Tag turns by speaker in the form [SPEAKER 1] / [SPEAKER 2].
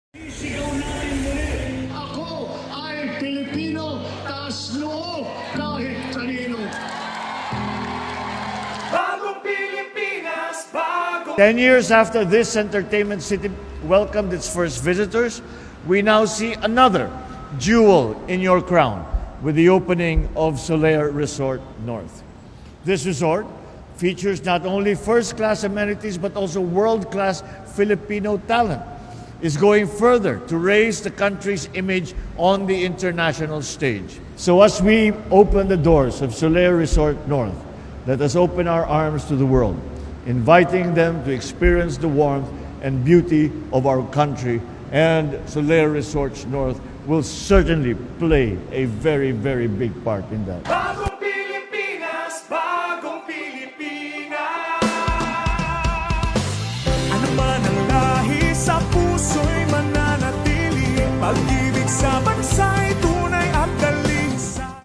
[SPEAKER 1] Isigaw natin muli, ako ay Pilipino, taas noo kahit kanino.
[SPEAKER 2] Bagong Pilipinas, bagong
[SPEAKER 3] 10 years after this entertainment city welcomed its first visitors, we now see another jewel in your crown with the opening of Solaire Resort North. This resort features not only first-class amenities but also world-class Filipino talent. Is going further to raise the country's image on the international stage. So as we open the doors of Solaire Resort North, let us open our arms to the world, inviting them to experience the warmth and beauty of our country, and Solaire Resorts North will certainly play a very, very big part in that.
[SPEAKER 2] bagong Pilipinas, bagong Pilipinas. Ano man ang lahi sa puso'y mananatili, pag-ibig sa bansa